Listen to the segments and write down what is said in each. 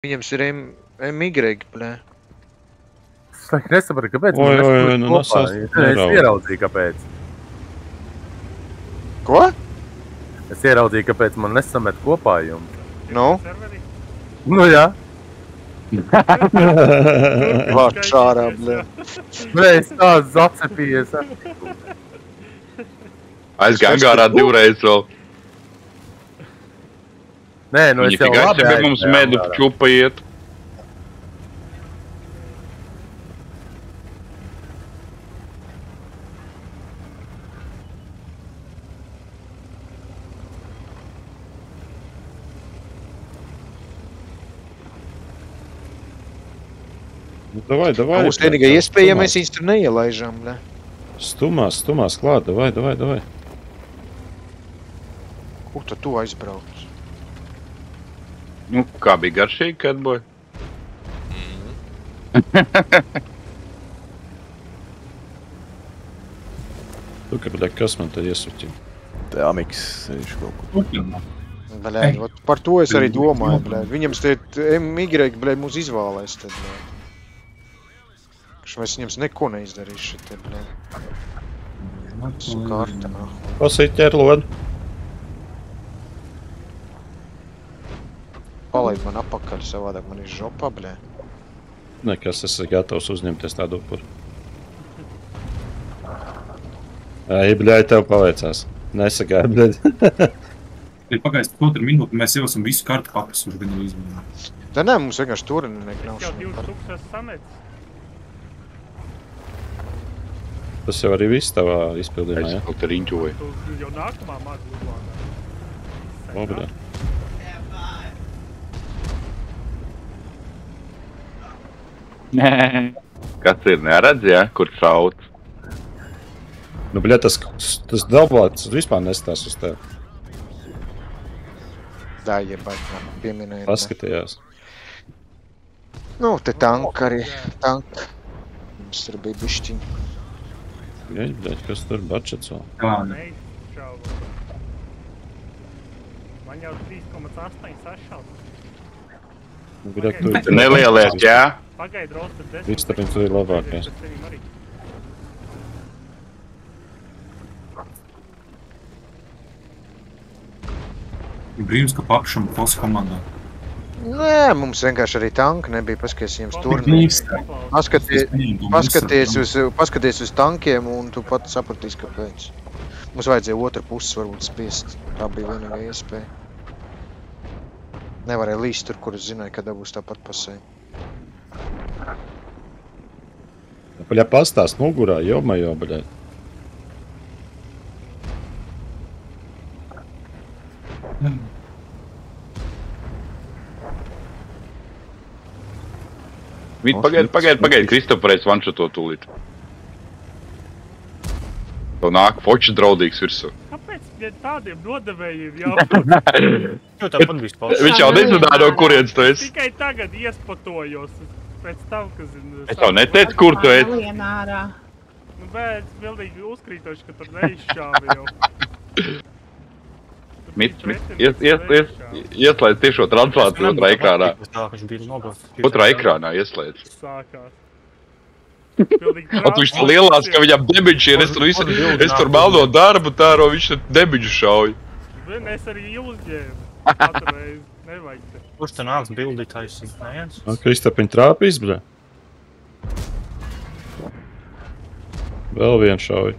Viņam ir MY, blē. Es nesapratu, kāpēc Oi, man oi, nesapratu kopā. Es ieraudzīju, kāpēc. Ko? Es ieraudzīju, kāpēc man nesamet kopā jums. Nu? Nu, jā. Vārds ārā, blē. Blē, es tāds atcepījies. Aizgāja angārā divreiz vēl. Nē, nu es Viņi jau tikai labi pie mums medu čupa iet. Davai, davai. Mums vienīgā iespēja, ja mēs viņus tur neielaižam, blē. Stumās klāt, davai. Kur tad tu aizbrauc? Nu, kā bija garšīgi, Catboy? Tu, kas man te iesuķina? Te Amiks sēž kaut kur. Blē, par to es arī domāju, blē. Viņam MY, blē, mūs izvēlēs tad, blē. Mēs viņam neko neizdarīšu te, blē. Su karta, nā. Pasīt ķerlodi. Palaid man apakaļ savādāk, man ir žopa, blē. Nekas, es esmu gatavs uzņemties tādu upuru. Ai, bļāj, tev paveicās. Nesagāja, bļāj. Ir pagaist pusotru minūti, mēs jau esam visu kartu paprasuši gan izmēnāt. Tā nē, mums vienkārši tureni nekļaušana. Jau 2000 samets. Tas jau arī viss tavā izpildījumā, ja? Es kaut te riņķoju. Tu jau nākamā magu uzlādā. Obļā. Kas ir neredz, ja? Kur šaut? Nu, bļā, tas dalbots vispār nestās uz tevi. Tā, jebāt, pieminēja. Paskatījās. Nu, te tanka arī, tanka. Mums tur bija bišķiņi. Jeļ, bļaļ, kas tur bačets vēl? Neizšaubu. Man jau 3,8 sašaut. Nu, bļā, tu Nelielies, jā? Pagaid, roster 10. Viss tāpēc tu ir labākais. Brīvs, ka papšam pos komandā. Nē, mums vienkārši arī tanka nebija, paskaties jums turnī. Paskaties uz tankiem un tu pat sapratīsi, kāpēc. Mums vajadzēja otru pusi varbūt spiest. Tā bija vienīgā iespēja. Nevarēja līst tur, kur es zināju, ka dabūs tāpat pasē. Bļā, pastāst mugurā, jomajo, bļā. Pagaid, Kristof varēs vanšotot tūlīt. Tev nāk fočs draudīgs virsū. Kāpēc tādiem nodevējiem jābūt? Viņš jau nezināja, no kurienes tu esi. Tikai tagad iespatojos pēc tam, kas... Es jau neteicu, kur tu esi. Nu, bet es bildīgi uzkrītoši, ka tur neizšāvi jau. Ieslēdz tiešo translāciju otrā ekrānā. Otrā ekrānā ieslēdz. Sākās. Un tu viņš tā lielās, ka viņam debiņš ir, es tur melno darbu tāro, viņš te debiņu šauj. Es arī uzģēmu. Katru reizi. Nevajag te. Kurš te nāks bildītājs? Neviens? Kristapiņ trāpīs, bļā. Vēl vien šauj.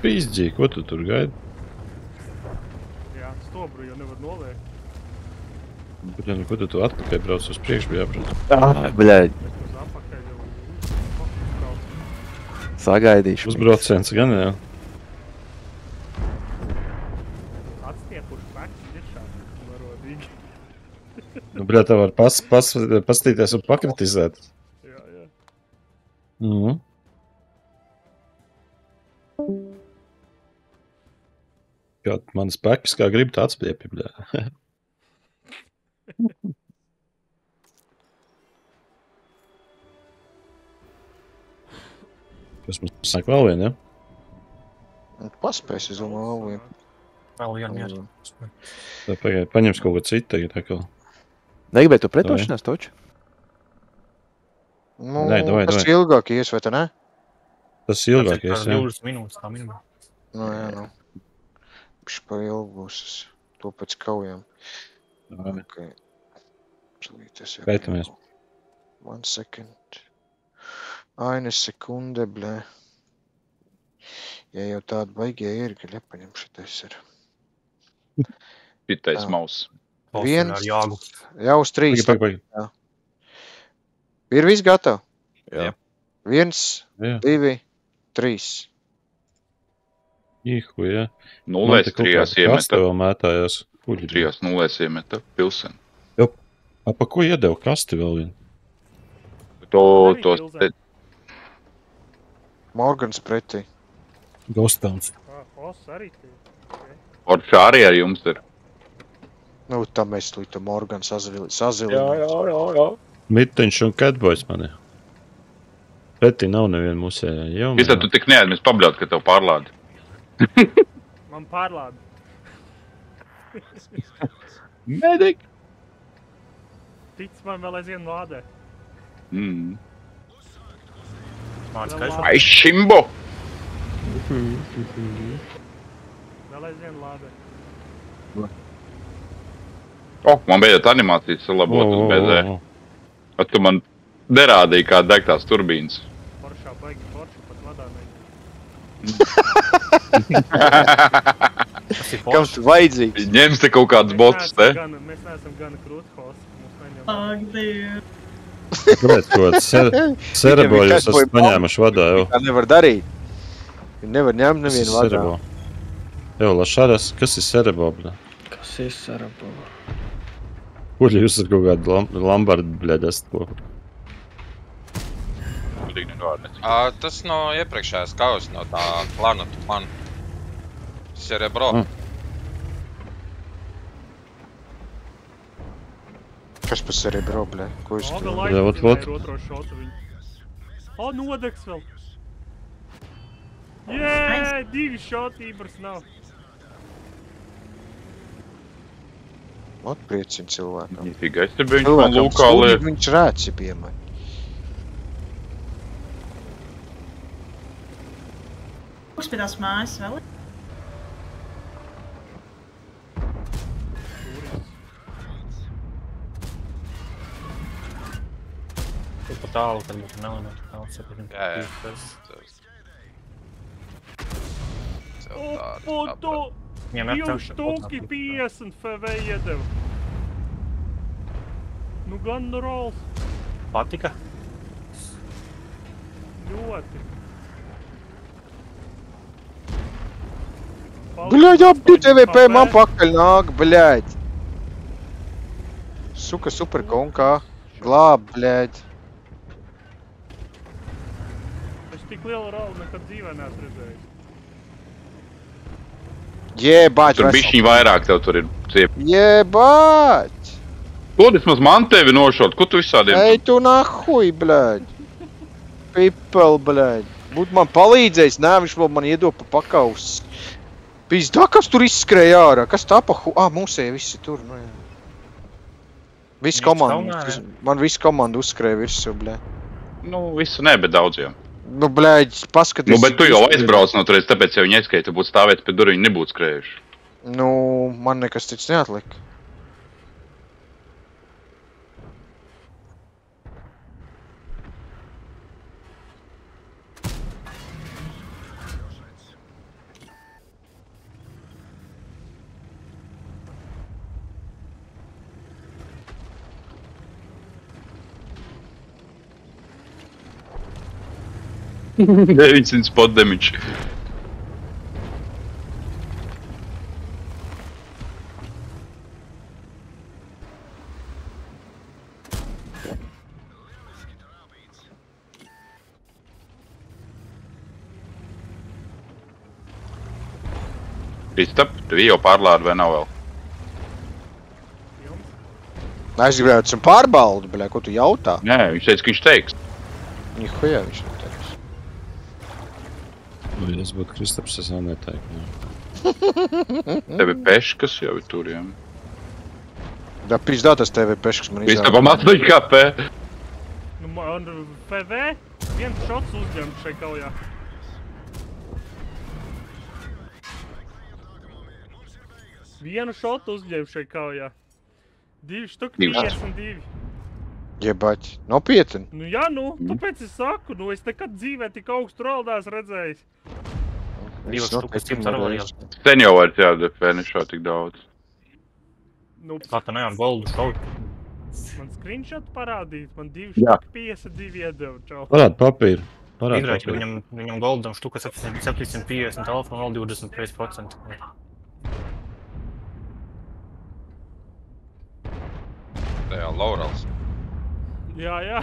Pīzdžī, ko tu tur gaidi? Jā, stobru jau nevar noliekt. Bļā, nu ko tu atpakaļ brauc uz priekšu bija jābrauc? Bļaļ. Uz apakaļ jau. Sagaidīšu. Uzbrauciens gan, jā. Atstiepuši pēkšņi iekšā. Varodīgi. Nu, bļā, tev var pastīties un pakritizēt. Jā. Mhm. Kā manas pekas, kā grib tāds piepja, bļā. Kas mums sāk vēl vien, ja? Paspēs, es domāju, vēl vien. Vēl vienu mieru. Tā pagaid, paņems kaut ko citu tagad atkal. Negribēji to pretošanās, toču? Nu, Nē, davai, tas davai. ilgāk ies, vai te ne? Tas ilgākais, jā. 20 minūtes tā minimum. Nu, jā, nu. Piš pa ilgu būs es to pēc kaujām. Ok. Slīties jau. Skaitamies. 1 second. Aina sekunde, blē. Ja jau tāda baigie ir, ka ļapaņem šitais ir. Pitais Tā. maus. Viens. Ar jāgu. Jau uz 3. Pagaid. Ir viss gatavi? Jā. 1, Jā. 2, 3. Ihu, jā. Nulēs trijās Kaste iemeta. vēl mētājās. Kuļi. Trijās nulēs iemeta pilseni. Pa ko iedeva kasti vēl vien? To Morgans pretī. Ghostowns. Os arī tie. Orčā arī ar jums ir. Nu, tā mēs līdz Morgans sazilinām. jā. Miteņš un Catboys mani. Pretī nav neviena musējā. Jau, Visā tu tik neēd, mēs pabļaut, ka tev pārlādi. Man pārlāda. Medik! Tic man vēl aizvien lādē. Māc, ka Ai, šimbo! Vēl aizvien lādē. O, man beidzot animācijas salabot uz BZ. At tu man derādīji kā degtās turbīnas. Poršā baigi poršu pat vadā Kam tu vajadzīgs? Ņems te kaut kādas botas, te? Mēs neesam gana krūthosti. Kāpēc, ko Cerebro jūs esat paņēmuši vadā jau? Tā nevar darīt. Viņi nevar ņemt nevienu vadā. Jau, Lašaras, kas ir Cerebro, bļa? Kas ir Cerebro? Kuļi jūs ar kaut kādu Lambardu, bļaļ, esat ko? Tas no iepriekšējās kaujas, no tā klana. Cerebro. Kas pa Cerebro, blē? Ko jūs tur? ot. Otro šotu viņu. O, nodegs vēl. Jē, 2 šoti Ibrs nav. Atpriecina cilvēkam. Nīfīga, es te biju viņš man lūkā liek. Viņš rēci pie mani. Kurš pie tās mājas vēl ir? Tu pa tālu, kad būtu melinietu tāls, sapratim. Un tu 2 štuki 50 FV iedeva. Nu gan no rolls. Patika? Ļoti. Bļaļ, apdi TVP man pakaļ nāk, bļaļ. Suka super konkā. Glāb, bļaļ. Es tik lielu rollu nekad dzīvē neesmu redzējis. Jebāķ, Tur bišķiņ vairāk tev tur ir ciep. Jebāķ. To vismaz man tevi nošot, ko tu visādiem? Ej tu nahuj, bļaļ. Pipel, bļaļ. Būtu man palīdzējis, nē, viņš vēl man iedod pa pakaus. Pizdā, kas tur izskrēja ārā? Kas tā pa mūsēja visi tur, nu jā. Viss komanda, man viss komanda uzskrēja virsū, bļaļ. Nu, visu ne, bet daudziem. Nu, bļaļ, paskaties. Nu, bet tu jau aizbrauc no turēs, tāpēc jau viņi aizskaita, tu būtu stāvēt pie durvīm, nebūtu skrējuši. Nu, man nekas cits neatlika. Ne, viņš ir spot damage. Kristap, tu jau pārlādi vai nav vēl? Es gribēju, esmu pārbaudi, bļaļ, ko tu jautā? Nē, viņš teica, ka viņš teiks. Nihujā viņš neteiks. Vai tas būtu Kristaps, es vēl neteiku. Tev ir peškas jau ir tur, jā. Da pizdā tas tev ir peškas man Viss tev pamāca KP. Nu, man PV viens šots uzņemt šai kaujā. Vienu šotu uzņemt šai kaujā. 2 štuki 52. Jebaķi, nopietni. Nu jā, nu, tāpēc es saku, nu es nekad dzīvē tik augstu roldās redzējis. 2 štukas 100 ar vēl. Sen jau vairs jādefē, nešā tik daudz. Nu, Kā tā nejām goldu šauj? man screenshot parādīt, man 2 štuki 52 iedeva, čau. Parād papīru. Parād Izrēķi, papīru. viņam goldam štuka 750 alfa un vēl 25%. Tajā Laurels. Jā, jā.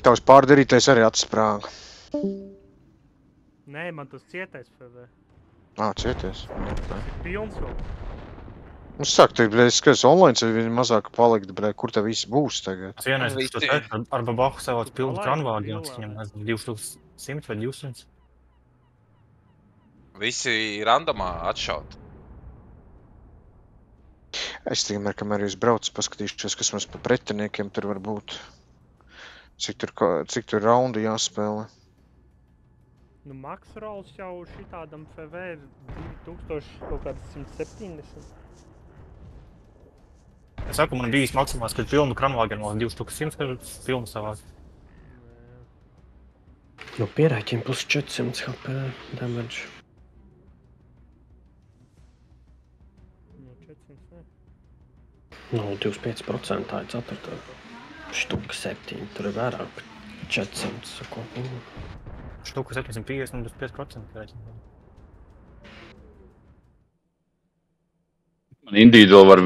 Tavs pārdarītais arī atsprāga. Nē, man tas cietais PV. Cieties. Pilns vēl. Es saku, es skatos online, viņi mazāk palikt, kur te viss būs tagad. Vienais, kas tu teici, ar Babahu savāc pilnu kranvāgi, viņam 200 vai 200. Visi randomā atšaut. Es tikmēr, kamēr jūs brauc, paskatīšos, kas mums pa pretiniekiem tur var būt. Cik tur raundu jāspēlē. Nu, max rolls jau šitādam PV ir 2000 kaut kāds 170. Es saku, man bijis maksimās, kad pilnu kranvāgi no 2100, kad pilnu savāc. Nu, pierēķina plus 400 HP damage. Nu, 400, ne. Nu, 25% tā ir 4. Štuka 7, tur ir vairāk 400, sako. Štuka 750 un 25% rēķina. Man individuāli var